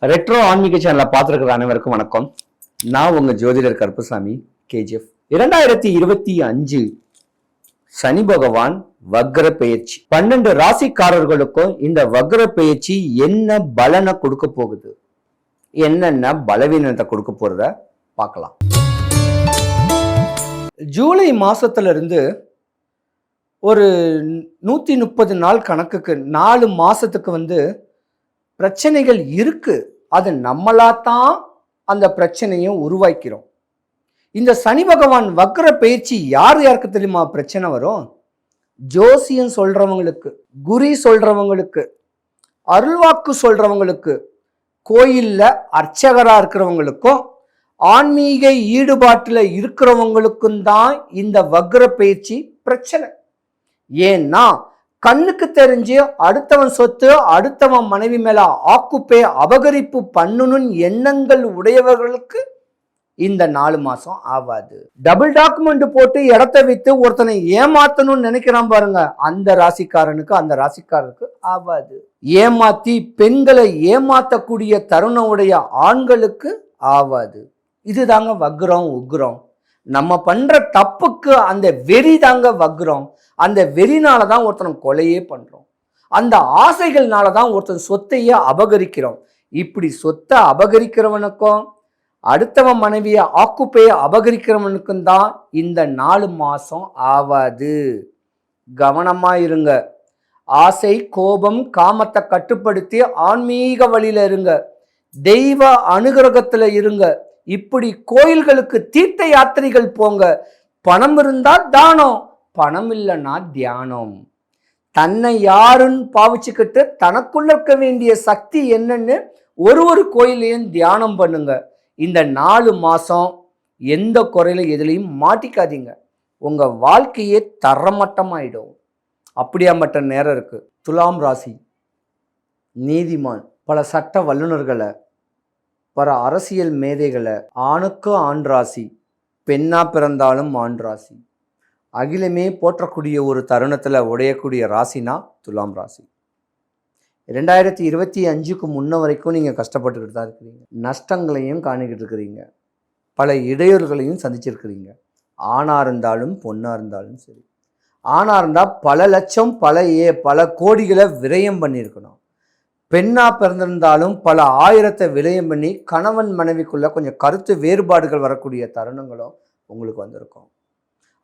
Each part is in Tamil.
ரெட்ரோ ஆன்மீக சேனலை பார்த்துருக்கிற அனைவருக்கும் வணக்கம். நான் உங்க ஜோதிடர் கருப்புசாமி கேஜிஎஃப். 2025 சனி பகவான் வக்ர பெயர்ச்சி 12 ராசிக்காரர்களுக்கும் இந்த வக்ர பெயர்ச்சி என்ன பலனை கொடுக்க போகுது, என்னென்ன பலவீனத்தை கொடுக்க போறத பார்க்கலாம். ஜூலை மாசத்துல இருந்து ஒரு 130 நாள் கணக்குக்கு 4 மாசத்துக்கு பிரச்சனைகள் இருக்கு. அது நம்மளாத்தான் அந்த பிரச்சனையை உருவாக்கிறோம். இந்த சனி பகவான் வக்ர பயிற்சி யாருக்கு தெரியுமா பிரச்சனை வரும்? ஜோசியம் சொல்றவங்களுக்கு, குறி சொல்றவங்களுக்கு, அருள்வாக்கு சொல்றவங்களுக்கு, கோயில்ல அர்ச்சகரா இருக்கிறவங்களுக்கும் ஆன்மீக ஈடுபாட்டில் இருக்கிறவங்களுக்கும் தான் இந்த வக்ர பயிற்சி பிரச்சனை. ஏன்னா கண்ணுக்கு தெரிஞ்சு அடுத்தவன் சொத்து, அடுத்தவன் மனைவி மேல ஆக்குப்பே அபகரிப்பு பண்ணணும் எண்ணங்கள் உடையவர்களுக்கு இந்த 4 மாசம் ஆகாது. டபுள் டாக்குமெண்ட் போட்டு இடத்த வித்து ஒருத்தனை ஏமாத்தணும்னு நினைக்கிறான் பாருங்க, அந்த ராசிக்காரருக்கு ஆகாது. ஏமாத்தி பெண்களை ஏமாத்தக்கூடிய தருணம் உடைய ஆண்களுக்கு ஆகாது. இதுதாங்க வக்ரம், உக்ரம். நம்ம பண்ற தப்புக்கு அந்த வெறி தாங்க வக்ரம். அந்த வெறினால தான் ஒருத்தனை கொலையே பண்றோம். அந்த ஆசைகள்னால தான் ஒருத்தன் சொத்தையே அபகரிக்கிறோம். இப்படி சொத்தை அபகரிக்கிறவனுக்கும் அடுத்தவன் மனைவியை ஆக்குப்பையை அபகரிக்கிறவனுக்கும் தான் இந்த 4 மாசம் ஆவாது. கவனமா இருங்க. ஆசை, கோபம், காமத்தை கட்டுப்படுத்தி ஆன்மீக வழியில இருங்க. தெய்வ அனுகிரகத்துல இருங்க. இப்படி கோயில்களுக்கு தீர்த்த யாத்திரைகள் போங்க. பணம் இருந்தா தானம், பணம் இல்லைன்னா தியானம். தன்னை யாருன்னு பாவிச்சுக்கிட்டு தனக்குள்ள இருக்க வேண்டிய சக்தி என்னன்னு ஒரு கோயிலையும் தியானம் பண்ணுங்க. இந்த 4 மாசம் எந்த குறையில எதுலையும் மாட்டிக்காதீங்க. உங்க வாழ்க்கையே தரமட்டமாயிடும். அப்படியாப்பட்ட நேரம் இருக்கு. துலாம் ராசி நீதிமான், பல சட்ட வல்லுநர்களை, பல அரசியல் மேதைகளை, ஆணுக்கு ஆண் ராசி, பெண்ணா பிறந்தாலும் ஆண் ராசி, அகிலமே போற்றக்கூடிய ஒரு தருணத்தில் உடையக்கூடிய ராசினா துலாம் ராசி. 2025க்கு முன்ன வரைக்கும் நீங்கள் கஷ்டப்பட்டுக்கிட்டு தான் இருக்கிறீங்க. நஷ்டங்களையும் காணிக்கிட்டு இருக்கிறீங்க. பல இடையூறுகளையும் சந்திச்சிருக்கிறீங்க. ஆணாக இருந்தாலும் பொண்ணாக இருந்தாலும் சரி. ஆணாக இருந்தால் பல லட்சம் பல கோடிகளை விரயம் பண்ணியிருக்கணும். பெண்ணாக பிறந்திருந்தாலும் பல ஆயிரத்தை விரயம் பண்ணி கணவன் மனைவிக்குள்ளே கொஞ்சம் கருத்து வேறுபாடுகள் வரக்கூடிய தருணங்களும் உங்களுக்கு வந்திருக்கும்.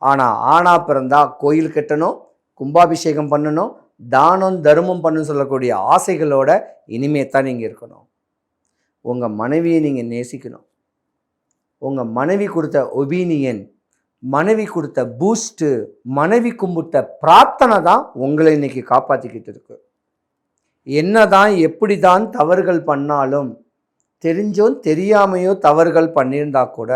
ஆனால் ஆணாக பிறந்தா கோயில் கட்டணும், கும்பாபிஷேகம் பண்ணணும், தானம் தர்மம் பண்ணணும்னு சொல்லக்கூடிய ஆசைகளோட இனிமே தான் நீங்கள் இருக்கணும். உங்கள் மனைவியை நீங்கள் நேசிக்கணும். உங்கள் மனைவி கொடுத்த ஒபீனியன், மனைவி கொடுத்த பூஸ்ட்டு, மனைவி கும்பிட்ட பிரார்த்தனை தான் உங்களை இன்னைக்கு காப்பாற்றிக்கிட்டு இருக்கு. என்னதான் எப்படி தான் தவறுகள் பண்ணாலும், தெரிஞ்சோ தெரியாமையோ தவறுகள் பண்ணியிருந்தா கூட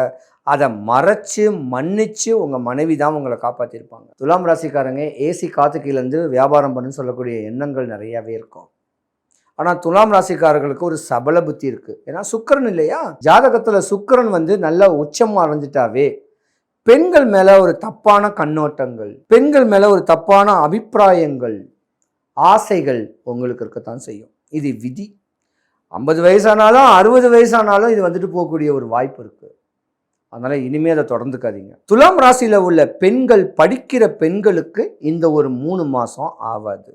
அதை மறைச்சு மன்னிச்சு உங்கள் மனைவி தான் உங்களை காப்பாற்றிருப்பாங்க. துலாம் ராசிக்காரங்க ஏசி காத்து கீழேருந்து வியாபாரம் பண்ணுன்னு சொல்லக்கூடிய எண்ணங்கள் நிறையாவே இருக்கும். ஆனால் துலாம் ராசிக்காரர்களுக்கு ஒரு சபல புத்தி இருக்குது. ஏன்னா சுக்கிரன் இல்லையா, ஜாதகத்தில் சுக்கிரன் நல்ல உச்சமாக அடைஞ்சிட்டாவே பெண்கள் மேலே ஒரு தப்பான கண்ணோட்டங்கள், பெண்கள் மேலே ஒரு தப்பான அபிப்பிராயங்கள், ஆசைகள் உங்களுக்கு இருக்கத்தான் செய்யும். இது விதி. 50 வயசானாலும் 60 வயசானாலும் இது போகக்கூடிய ஒரு வாய்ப்பு இருக்குது. அதனால் இனிமேல் அதை தொடர்ந்துக்காதீங்க. துலாம் ராசியில் உள்ள பெண்கள், படிக்கிற பெண்களுக்கு இந்த ஒரு 3 மாதம் ஆகாது.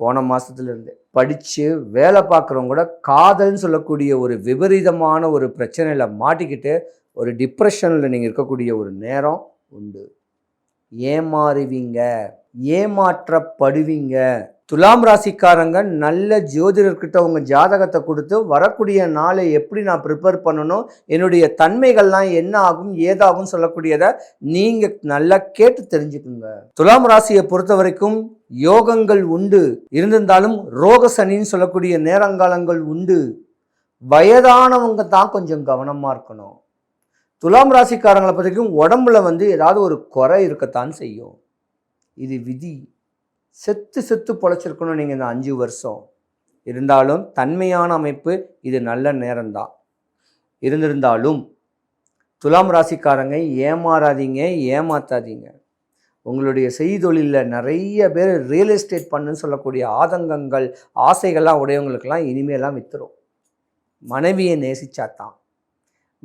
போன மாதத்துலேருந்து படித்து வேலை பார்க்குறவங்க கூட காதல்னு சொல்லக்கூடிய ஒரு விபரீதமான ஒரு பிரச்சனையில் மாட்டிக்கிட்டு ஒரு டிப்ரெஷனில் நீங்கள் இருக்கக்கூடிய ஒரு நேரம் உண்டு. ஏமாறுவீங்க, ஏமாற்றப்படுவீங்க. துலாம் ராசிக்காரங்க நல்ல ஜோதிடர்கிட்ட உங்கள் ஜாதகத்தை கொடுத்து வரக்கூடிய நாளை எப்படி நான் ப்ரிப்பேர் பண்ணணும், என்னுடைய தன்மைகள்லாம் என்ன ஆகும் ஏதாகும் சொல்லக்கூடியதை நீங்கள் நல்லா கேட்டு தெரிஞ்சுக்குங்க. துலாம் ராசியை பொறுத்த வரைக்கும் யோகங்கள் உண்டு. இருந்திருந்தாலும் ரோக சனின்னு சொல்லக்கூடிய நேரங்காலங்கள் உண்டு. வயதானவங்க தான் கொஞ்சம் கவனமாக இருக்கணும். துலாம் ராசிக்காரங்களை பற்றிக்கும் உடம்புல ஏதாவது ஒரு குறை இருக்கத்தான் செய்யும். இது விதி. செத்து பொழைச்சிருக்கணும் நீங்கள் இந்த 5 வருஷம். இருந்தாலும் தன்மையான அமைப்பு, இது நல்ல நேரம்தான். இருந்திருந்தாலும் துலாம் ராசிக்காரங்க ஏமாறாதீங்க, ஏமாத்தாதீங்க. உங்களுடைய செய்தொழிலில் நிறைய பேர் ரியல் எஸ்டேட் பண்ணுன்னு சொல்லக்கூடிய ஆதங்கங்கள், ஆசைகள்லாம் உடையவங்களுக்கெல்லாம் இனிமேலாம் வித்துரும். மனைவியை நேசிச்சாதான்.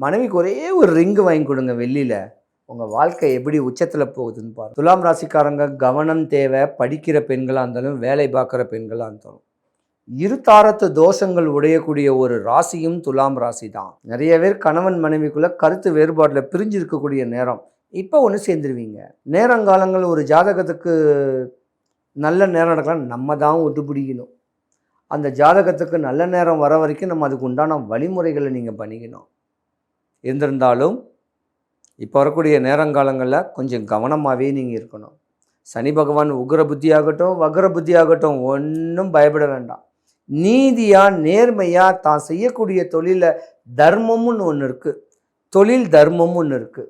மனைவிக்கு ஒரே ஒரு ரிங்கு வாங்கி கொடுங்க வெள்ளியில், உங்கள் வாழ்க்கை எப்படி உச்சத்தில் போகுதுன்னு பாருங்கள். துலாம் ராசிக்காரங்க கவனம் தேவை. படிக்கிற பெண்களாக இருந்தாலும் வேலை பார்க்குற பெண்களாக இருந்தாலும் இருதாரத்து தோஷங்கள் உடையக்கூடிய ஒரு ராசியும் துலாம் ராசி தான். நிறைய பேர் கணவன் மனைவிக்குள்ளே கருத்து வேறுபாட்டில் பிரிஞ்சு இருக்கக்கூடிய நேரம். இப்போ ஒன்று சேர்ந்துருவீங்க. நேரங்காலங்கள் ஒரு ஜாதகத்துக்கு நல்ல நேரம் நடக்கலாம், நம்ம தான் ஒட்டு பிடிக்கணும். அந்த ஜாதகத்துக்கு நல்ல நேரம் வர வரைக்கும் நம்ம அதுக்கு உண்டான வழிமுறைகளை நீங்கள் பண்ணிக்கணும். இருந்திருந்தாலும் இப்போ வரக்கூடிய நேரங்காலங்களில் கொஞ்சம் கவனமாகவே நீங்கள் இருக்கணும். சனி பகவான் உக்ர புத்தியாகட்டும் வக்ர புத்தியாகட்டும் ஒன்றும் பயப்பட வேண்டாம். நீதியாக நேர்மையாக தான் செய்யக்கூடிய தொழிலில் தர்மம்னு ஒன்று இருக்குது, தொழில் தர்மம்னு ஒன்று இருக்குது.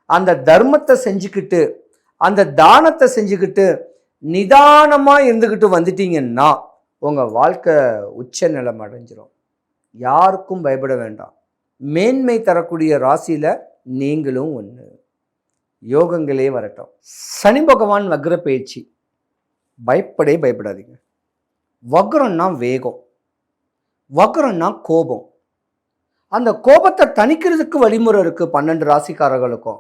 அந்த தர்மத்தை செஞ்சுக்கிட்டு அந்த தானத்தை செஞ்சுக்கிட்டு நிதானமாக இருந்துக்கிட்டு வந்துட்டீங்கன்னா உங்கள் வாழ்க்கை உச்ச நிலம் அடைஞ்சிரும். யாருக்கும் பயப்பட வேண்டாம். மேன்மை தரக்கூடிய ராசியில் நீங்களும் ஒன்று. யோகங்களே வரட்டும். சனி பகவான் வக்ர பயிற்சி, பயப்படாதீங்க. வக்ரம்னா வேகம், வக்ரம்னா கோபம். அந்த கோபத்தை தணிக்கிறதுக்கு வழிமுறை இருக்குது 12 ராசிக்காரர்களுக்கும்.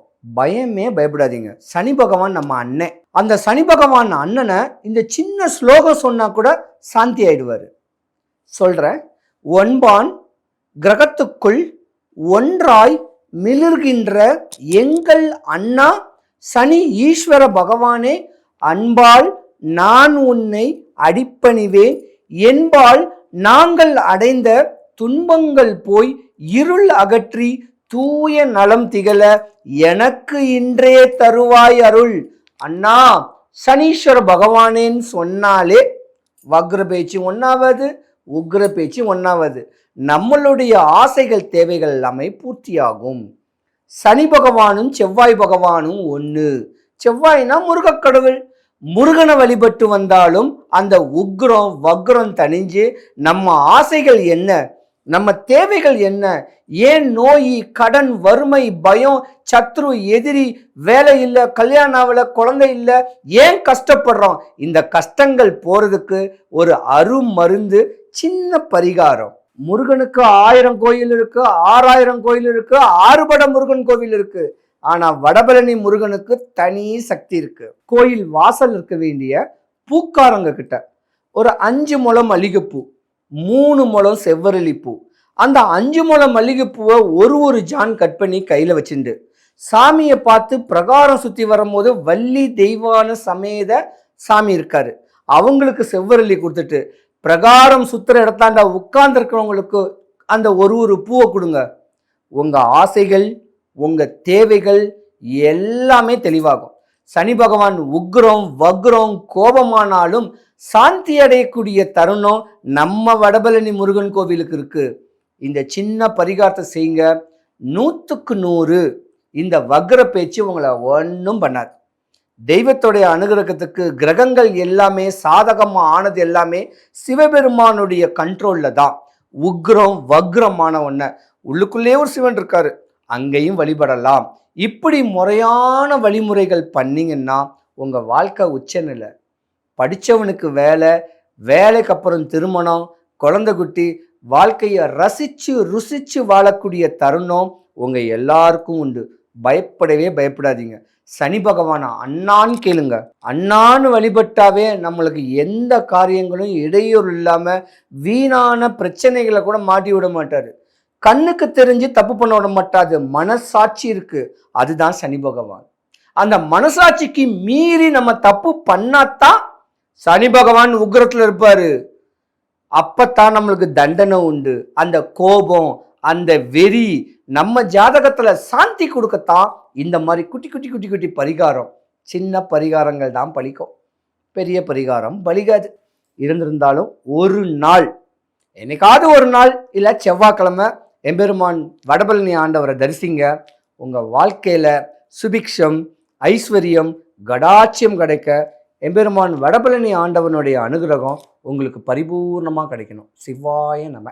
பயப்படாதீங்க. சனி பகவான் நம்ம அண்ணன். அந்த சனி பகவான் அண்ணனை இந்த சின்ன ஸ்லோகம் சொன்னால் கூட சாந்தி ஆயிடுவார். சொல்கிறேன். ஒன்பான் கிரகத்துக்குள் ஒன்றாய் மிளிர்கின்ற எங்கள் அண்ணா சனி ஈஸ்வர பகவானே, அன்பால் நான் உன்னை அடிப்பணிவேன், என்பால் நாங்கள் அடைந்த துன்பங்கள் போய் இருள் அகற்றி தூய நலம் திகழ எனக்கு இன்றே தருவாய் அருள். அண்ணா சனீஸ்வர பகவானேன்னு சொன்னாலே வக்ர பேச்சு ஒன்றாவது, உக்ர பேச்சு ஒன்றாவது. நம்மளுடைய ஆசைகள் தேவைகள் எல்லாமே பூர்த்தியாகும். சனி பகவானும் செவ்வாய் பகவானும் ஒன்று. செவ்வாய்னா முருகக்கடவுள். முருகனை வழிபட்டு வந்தாலும் அந்த உக்ரம் வக்ரம் தணிஞ்சு நம்ம ஆசைகள் என்ன, நம்ம தேவைகள் என்ன, ஏன் நோய் கடன் வறுமை பயம் சத்ரு எதிரி வேலை இல்லை கல்யாணம் ஆகல குழந்தை இல்லை ஏன் கஷ்டப்படுறோம், இந்த கஷ்டங்கள் போறதுக்கு ஒரு அருமருந்து சின்ன பரிகாரம். முருகனுக்கு 1000 கோயில் இருக்கு, 6000 கோயில் இருக்கு, 6 பட முருகன் கோவில் இருக்கு. ஆனா வடபழனி முருகனுக்கு தனி சக்தி இருக்கு. கோயில் வாசல் இருக்க வேண்டிய பூக்காரங்க கிட்ட ஒரு 5 முழம் மல்லிகைப்பூ, 3 முழம் செவ்வரளி பூ, அந்த 5 முழம் மல்லிகைப்பூவை ஒரு ஜான் கட் பண்ணி கையில வச்சுண்டு சாமியை பார்த்து பிரகாரம் சுத்தி வரும்போது வள்ளி தெய்வான சமேத சாமி இருக்காரு, அவங்களுக்கு செவ்வரளி கொடுத்துட்டு பிரகாரம் சுத்துற இடத்தாண்ட உட்கார்ந்து இருக்கிறவங்களுக்கு அந்த ஒரு பூவை கொடுங்க. உங்க ஆசைகள் உங்க தேவைகள் எல்லாமே தெளிவாகும். சனி பகவான் உக்ரம் வக்ரம் கோபமானாலும் சாந்தி அடையக்கூடிய தருணம் நம்ம வடபழனி முருகன் கோவிலுக்கு இருக்கு. இந்த சின்ன பரிகாரத்தை செய்யுங்க. 100க்கு 100 இந்த வக்ர பேச்சு உங்களை ஒன்றும் பண்ணாது. தெய்வத்துடைய அனுகிரகத்துக்கு கிரகங்கள் எல்லாமே சாதகமாக ஆனது எல்லாமே சிவபெருமானுடைய கண்ட்ரோலில் தான். உக்ரம் வக்ரமான ஒன்றை உள்ளுக்குள்ளே ஒரு சிவன் இருக்காரு, அங்கேயும் வழிபடலாம். இப்படி முறையான வழிமுறைகள் பண்ணிங்கன்னா உங்கள் வாழ்க்கை உச்சநிலை. படித்தவனுக்கு வேலை, வேலைக்கு அப்புறம் திருமணம், குழந்தை குட்டி, வாழ்க்கையை ரசித்து ருசித்து வாழக்கூடிய தருணம் உங்கள் எல்லாருக்கும் உண்டு. பயப்படாதீங்க. சனி பகவான் அண்ணான்னு கேளுங்க. அண்ணான்னு வழிபட்டாவே நம்மளுக்கு எந்த காரியங்களும் இடையூறு இல்லாமல் வீணான பிரச்சனைகளை கூட மாட்டி விட மாட்டார். கண்ணுக்கு தெரிஞ்சு தப்பு பண்ண விட மாட்டாது. மனசாட்சி இருக்கு, அதுதான் சனி பகவான். அந்த மனசாட்சிக்கு மீறி நம்ம தப்பு பண்ணாதான் சனி பகவான் உக்ரத்தில் இருப்பாரு. அப்பத்தான் நம்மளுக்கு தண்டனை உண்டு. அந்த கோபம் அந்த வெறி நம்ம ஜாதகத்துல சாந்தி கொடுக்கத்தான் இந்த மாதிரி குட்டி குட்டி குட்டி குட்டி பரிகாரம். சின்ன பரிகாரங்கள் தான் பலிக்கும், பெரிய பரிகாரம் பலிக்காது. இருந்திருந்தாலும் ஒரு நாள், என்னைக்காவது ஒரு நாள் இல்லை செவ்வாய்க்கிழமை எம்பெருமான் வடபழனி ஆண்டவரை தரிசிங்க. உங்கள் வாழ்க்கையில் சுபிக்ஷம் ஐஸ்வர்யம் கடாட்சியம் கிடைக்க எம்பெருமான் வடபழனி ஆண்டவனுடைய அனுகிரகம் உங்களுக்கு பரிபூர்ணமாக கிடைக்கணும். சிவாய நம.